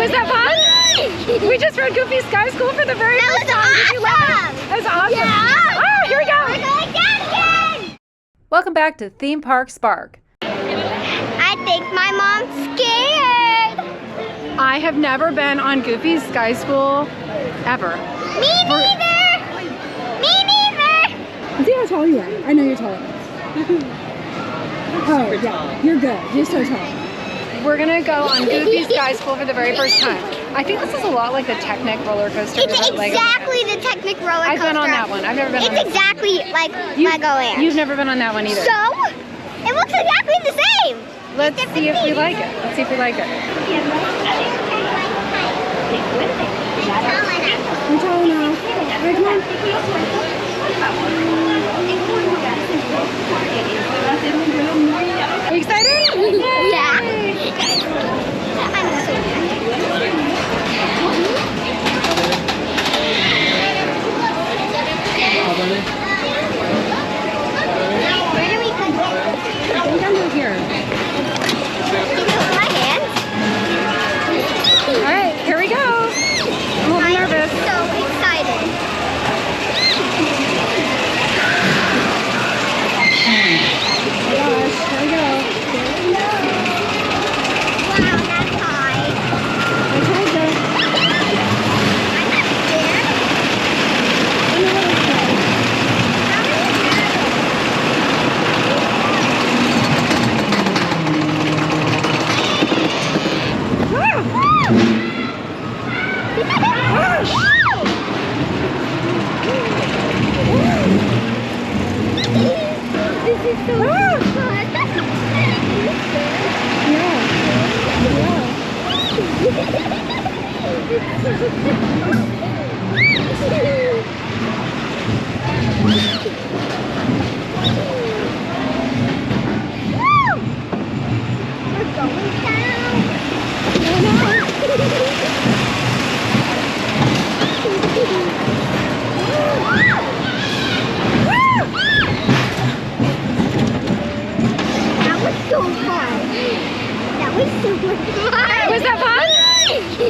Was that fun? We just rode Goofy Sky School for the very first time. Did you love it? That was awesome. Yeah. Oh, here we go. We're going down again. Welcome back to Theme Park Spark. I think my mom's scared. I have never been on Goofy Sky School ever. Me neither. Me neither. See how tall you are. I know you're tall. Oh, yeah. You're good. You're so tall. We're going to go on Goofy Sky School for the very first time. I think this is a lot like the Technic roller coaster. It's exactly the Technic roller coaster. I've been on that one. I've never been on that. It's exactly like Legoland. You've never been on that one either. So, it looks exactly the same. Let's see if we like it. Let's see if we like it. I'm tall enough. Right, come on. Are you excited? Yeah. I'm so Where do we go? I think I'm over here. Can you hold my hand? All right, here we go. I'm a little nervous. I'm so excited. Oh my gosh, here we go. Wow, that's high. I told you. I'm not scared. I know what it's like. This is so fun. We're going down. That was so fun. That was super fun. Was that fun?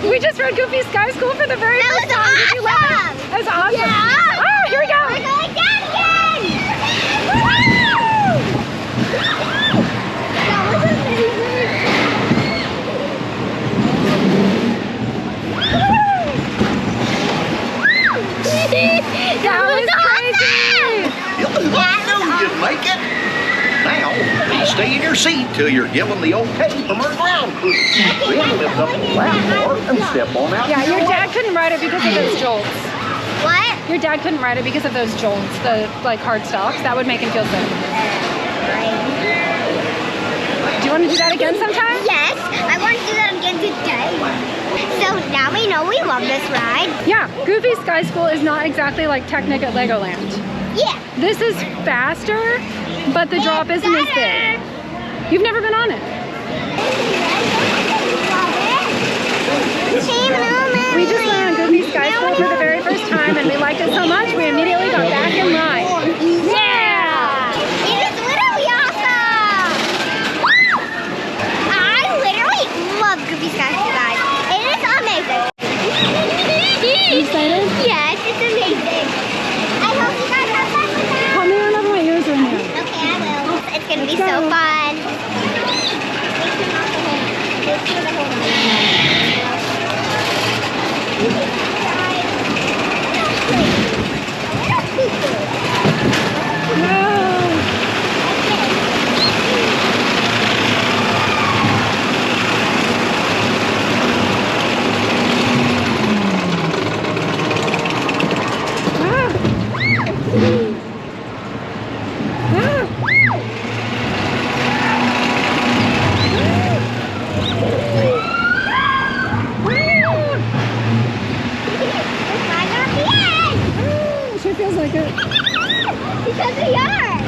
We just rode Goofy Sky School for the very first time. Did you love it? That was awesome. Yeah. Oh, here we go. We're going down again. That was amazing. That was crazy. I knew you'd make it. Now, you stay in your seat till you're given the okay from our ground crew. Then lift up the platform and step on out. Yeah, your dad couldn't ride it because of those jolts. What? Your dad couldn't ride it because of those jolts, the like hard stops. That would make him feel sick. Do you want to do that again sometime? Yes, I want to do that again today. So now we know we love this ride. Yeah, Goofy Sky School is not exactly like Technic at Legoland. Yeah. This is faster, but the drop isn't as big. You've never been on it. We just went on Goofy Sky School for the very first time and we liked it so much we immediately got back in line. Yeah! It is literally awesome! I literally love Goofy Sky School, guys. It is amazing. You excited? Yes, it's amazing. I hope you guys have fun with that. Help me run over my ears right now. Okay, I will. It's gonna be Let's so go. fun. Feels like it. Because we are.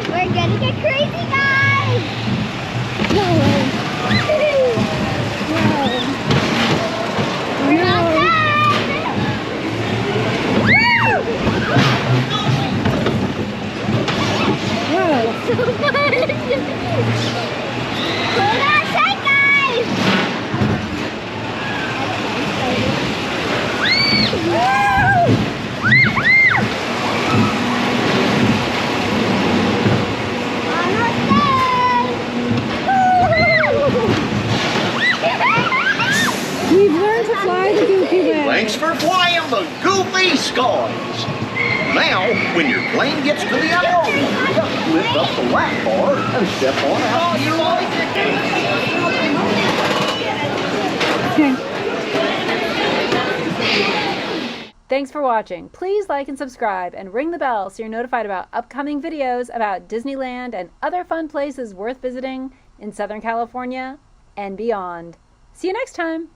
We're gonna get crazy, guys. No way. We're not done. Woo! so fun. Hold on tight, guys. We've learned to fly the Goofy way. Thanks for flying the Goofy Skies. Now, when your plane gets to the unknown, just lift up the lap bar and step on out. Oh, you like Okay. Thanks for watching. Please like and subscribe and ring the bell so you're notified about upcoming videos about Disneyland and other fun places worth visiting in Southern California and beyond. See you next time.